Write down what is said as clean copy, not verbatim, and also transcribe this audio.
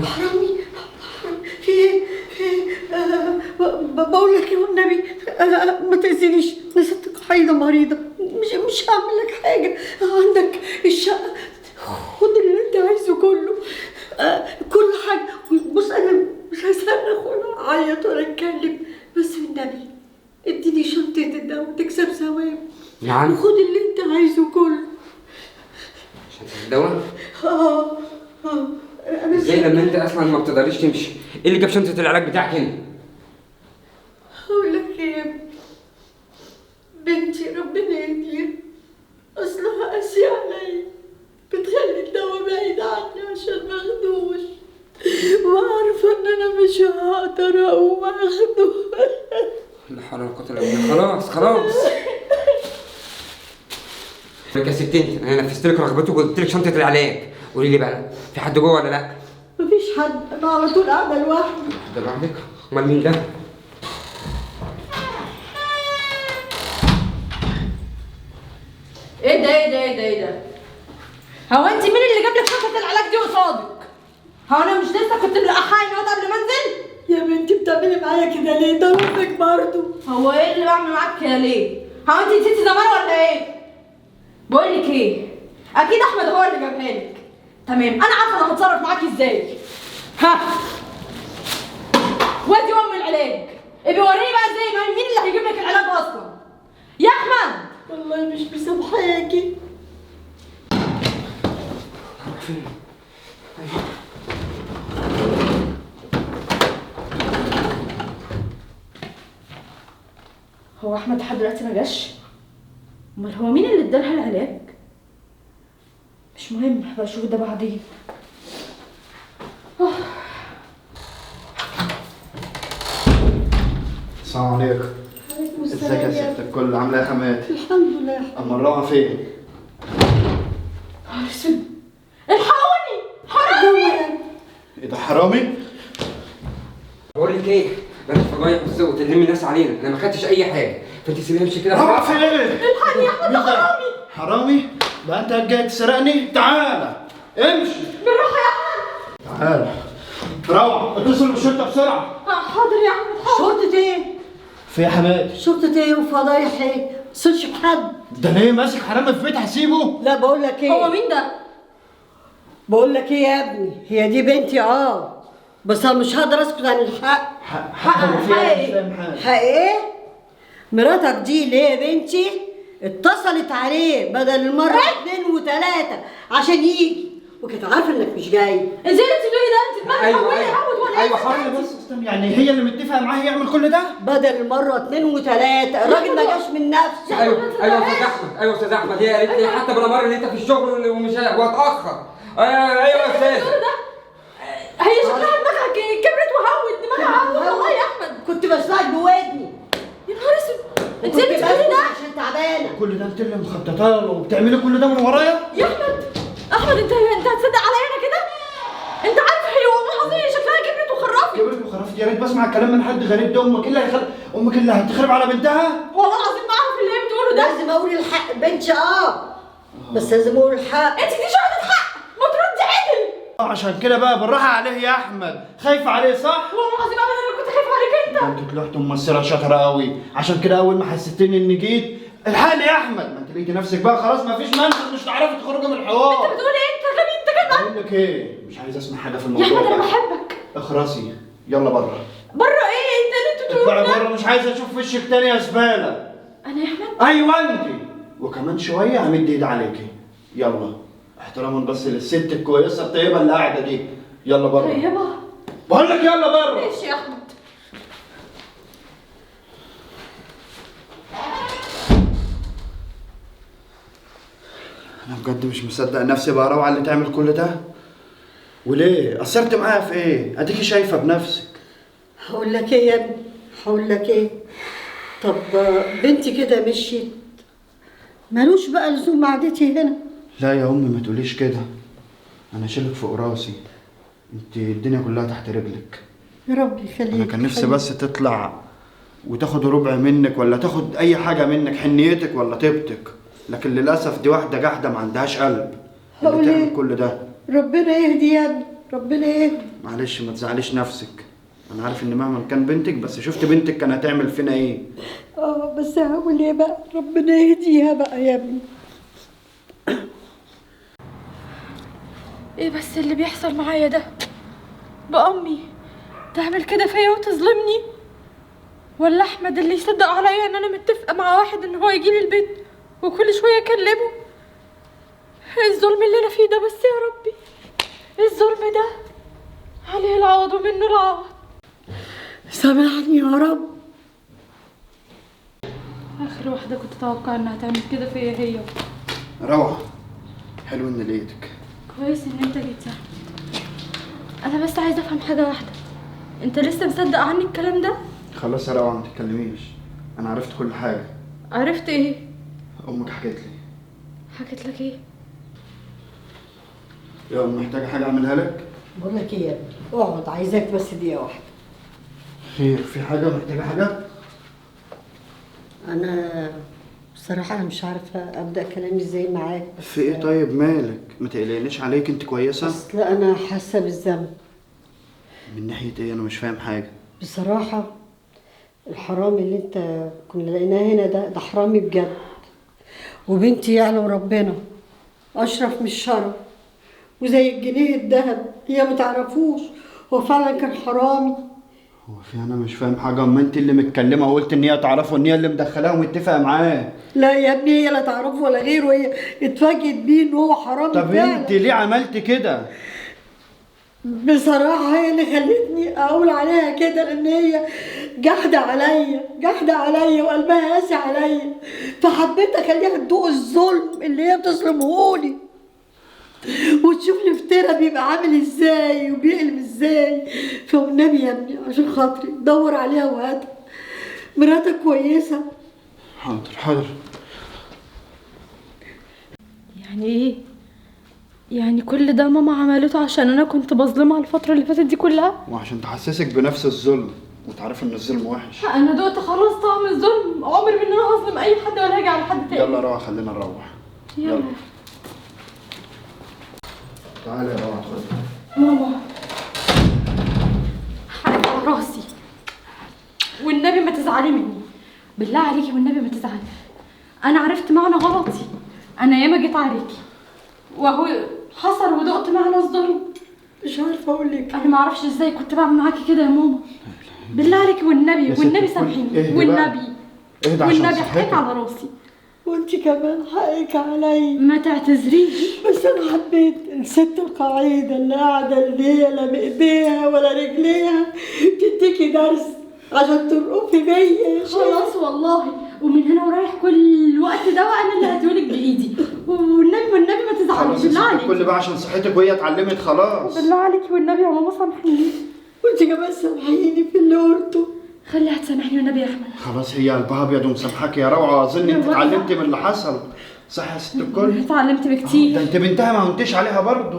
حرامي في ايه؟ بقول لك يا والنبي ما تأذينيش، انا ستك حيضة مريضة، مش هعمل لك حاجة. عندك الشقة، خد اللي انت عايزه كله، كل حاجة. بص انا مش هستنى ولا اعيط ولا اتكلم، بس والنبي اديني شنطة الدواء وتكسب ثواب. نعم. وخد اللي انت عايزه كله. شنطة الدواء؟ ازاي لما انت اصلا ما بتقدريش تمشي؟ ايه اللي جاب شنطة العلاج بتاعك هنا؟ هقول لك ايه يا ابني، بنتي ربنا يهديها اصلها قاسية عليا، بتخلي الدواء بعيد عني عشان ماخدوش، وعارفة ان انا مش هقدر اقوم اخده. لا حول ولا قوة الا بالله. خلاص يا ستي، انا نفذت لك رغبتك وقلت لك شنطة العلاج. قولي لي بقى، في حد جوه ولا لا؟ مفيش حد، انا على طول قاعدة لوحدي. ده لوحدك؟ امال مين ده؟ ايه ده؟ هو انت مين اللي جاب لك شنطة العلاج دي قصادك؟ هو انا مش لسه كنت ملقحاها هنا قبل ما انزل؟ يا بنتي بتعملي معايا كده ليه؟ ده امك برضه. هو ايه اللي بعمل معاك كده ليه؟ هو انت نسيتي زمان ولا ايه؟ بقول لك ايه؟ اكيد احمد هو اللي جابها لك. تمام، انا عارفه انا هتصرف معاكي ازاي. ها، وادي العلاج، ابقي وريني بقى ازاي، مين اللي هيجيب لك العلاج اصلا؟ يا احمد والله مش مسامحاكي. فين؟ هو احمد لحد دلوقتي ما جاش؟ امال هو مين اللي ادالها العلاج؟ مش مهم، هبقى اشوف ده بعدين. السلام عليكم. عليكم ازيك السلام يا ست الكل، عامله ايه يا حماتي؟ الحمد لله. اما رايحه فين؟ الحقوني، حرامي! ايه ده حرامي؟ بقول لك ايه، بلاش فضايح وتلمي الناس علينا، انا ما خدتش اي حاجه، فانت سيبيني امشي كده. رايحه فين؟ الحقني يا احمد، ده حرامي! حرامي؟ ده انت جاي تسرقني؟ تعالى امشي. بالراحه يا احمد. تعالى روح اتصل بالشرطه بسرعه. حاضر يا احمد، حاضر. شرطة ايه؟ في يا حماتي؟ شرطة ايه وفضايح ايه؟ متصلش بحد. ده ليه ماسك حرامي في بيت هسيبه؟ لا بقول لك ايه؟ هو مين ده؟ بقول لك ايه يا ابني، هي دي بنتي بس انا مش هقدر اسكت عن الحق. حق فيها مش فاهم حاجه. حق ايه؟ مراتك دي اللي هي بنتي اتصلت عليه بدل المرة 2 و3 عشان يجي، وكانت عارفة انك مش جاي. ازاي انت بتقولي ده؟ انت دماغك ايوه حولي هود ولا ايوه ايه؟ حرامي بس استنى، يعني هي اللي متفقه معاه يعمل كل ده؟ بدل المرة 2 و3 الراجل ما جاش من نفسه. ايوه يا استاذ احمد، هي قالت لي حتى بالامر ان انت في الشغل ومش وهتاخر. ايوه يا استاذ. هي شكلها دماغها كبرت وهوت، دماغها هوت والله يا احمد. كنت بسمعك بودني. يا نهار اسود، انت كنت ليه بتقولي بسكت ده؟ عشان تعبانة. كل ده انت اللي مخططه له وبتعملي كل ده من ورايا؟ يا احمد انت هتصدق عليا انا كده؟ انت عارف هي والله العظيم هي شكلها كبرت وخرفت. كبرت وخرفت؟ يا ريت بسمع الكلام من حد غريب. ده امك اللي امك اللي هتخرب على بنتها؟ والله العظيم ما اعرف اللي هي بتقوله ده. لازم اقول الحق بنتي بس لازم اقول الحق. انت دي شهادة حق، ما تردي عدل. عشان كده بقى بالراحه عليه يا احمد، خايفه عليه صح؟ والله العظيم ابدا انا كنت خايفه عليك انت. ده انت طلعت ممثله شاطره قوي، عشان كده اول ما حسيتني اني جيت الحقني يا احمد. ما انت لقيتي نفسك بقى خلاص ما فيش منطق، مش هتعرفي تخرجي من الحوار. انت بتقول ايه؟ انت غبي، انت كمان. بقول لك ايه، مش عايز اسمع حاجه في يا الموضوع احمد ده. انا بحبك. اخرسي يلا بره. بره ايه؟ انت اللي انت بتقوله اطلعي ده. بره، مش عايز اشوف وشك تاني يا زباله. انا يا احمد؟ ايوه انت، وكمان شويه همد ايد عليكي. يلا احتراما بس للست الكويسه الطيبه اللي قاعده دي. يلا بره. طيبه؟ بقول لك يلا بره. ماشي يا احمد. انا بجد مش مصدق نفسي بقى روعه اللي تعمل كل ده. وليه؟ قصرت معايا في ايه؟ اديكي شايفه بنفسك. هقول لك ايه يا ابني؟ هقول لك ايه؟ طب بنتي كده مشيت، مالوش بقى لزوم قعدتي هنا. لا يا امي ما تقوليش كده، انا شيلك فوق راسي، انت الدنيا كلها تحت رجلك. يا رب يخليك. انا كان نفسي بس تطلع وتاخد ربع منك ولا تاخد اي حاجه منك، حنيتك ولا طيبتك، لكن للاسف دي واحده جحده ما عندهاش قلب اللي هقول تعمل ايه؟ كل ده. ربنا يهدي يا ابني، ربنا يهدي. معلش ما تزعليش نفسك، انا عارف ان مهما كان بنتك، بس شفت بنتك كانت هتعمل فينا ايه. بس هعمل ايه بقى؟ ربنا يهديها بقى يا ابني. ايه بس اللي بيحصل معايا ده؟ بأمي تعمل كده فيا وتظلمني؟ ولا احمد اللي يصدق عليا ان انا متفقه مع واحد ان هو يجي لي البيت وكل شويه اكلمه؟ ايه الظلم اللي انا فيه ده بس يا ربي؟ ايه الظلم ده؟ عليه العوض ومنه العوض. سامحني يا رب. اخر واحده كنت اتوقع انها تعمل كده فيا هي. روعه، حلو ان لقيتك. كويس ان انت جيت يا احمد. انا بس عايزه افهم حاجه واحده، انت لسه مصدق عني الكلام ده؟ خلاص يا روعه ما تتكلميش، انا عرفت كل حاجه. عرفت ايه؟ امك حكت لي. حكت لك ايه؟ يا ام محتاجه حاجه اعملها لك؟ بقول لك ايه يا ابني، اقعد، عايزاك بس دقيقه واحده. خير، في حاجه؟ محتاجه حاجه؟ انا بصراحه انا مش عارفه ابدا كلامي ازاي معاك. في ايه طيب؟ مالك؟ ما تقلقنيش عليك، انت كويسه؟ اصل انا حاسه بالذنب. من ناحيه ايه؟ انا مش فاهم حاجه. بصراحه الحرامي اللي انت كنا لقيناه هنا ده حرامي بجد، وبنتي يعلم ربنا اشرف من الشرف، وزي الجنيه الذهب، هي ما تعرفوش، هو فعلا كان حرامي. هو في انا مش فاهم حاجه، اما انت اللي متكلمه وقلت ان هي تعرفه، ان هي اللي مدخلاه ومتفقه معاه. لا يا ابني، هي لا تعرفه ولا غيره، هي اتفاجئت بيه ان هو حرامي طب فعلا. انت ليه عملت كده؟ بصراحة هي اللي خلتني أقول عليها كده، لأن هي جحدة عليا وقلبها قاسي عليا، فحبيت أخليها تدوق الظلم اللي هي بتظلمهولي، وتشوف الافتراء بيبقى عامل ازاي وبيقلب ازاي. فالنبي يا ابني عشان خاطري دور عليها وهاتها، مراتك كويسة. حاضر. يعني ايه؟ يعني كل ده ماما عملته عشان انا كنت بظلمها الفترة اللي فاتت دي كلها؟ وعشان تحسسك بنفس الظلم وتعرف ان الظلم وحش. انا دقت خلاص طعم الظلم، عمري من ان انا هظلم اي حد ولا هاجي على حد تاني. يلا روح، خلينا نروح. يلا. تعالى يا روح اتفضل. ماما حقك على راسي، والنبي ما تزعلي مني، بالله عليكي والنبي ما تزعلي. انا عرفت معنى غلطي، انا ياما جيت عليكي وهو حصل ودقت معنى الظلم. مش عارفة أقول لك. انا ما اعرفش ازاي كنت بعمل معاكي كده يا ماما، بالله عليكي والنبي سامحيني والنبي اهدى عشان والنبي صحتك. حقك على راسي. وانت كمان حقك عليا. ما تعتذريش. بس انا حبيت الست القاعده اللي قاعده اللي هي لا بايديها ولا رجليها تديكي درس عشان ترقفي بيا. خلاص والله، ومن هنا ورايح كل وقت ده انا اللي هديهولك بايدي، والنبي ما تزعليش خلاص يا بالله ستي عليك. الكل بقى عشان صحتك، وهي اتعلمت خلاص. بالله عليكي والنبي يا ماما سامحيني. وانت كمان سامحيني في اللي قلته. خليها تسامحني والنبي يا احمد. خلاص هي قلبها ابيض ومسامحاك يا روعه، واظن انت اتعلمتي من اللي حصل. صح يا ست الكل؟ اتعلمت بكتير. ده انت بنتها ما هونتش عليها برضه.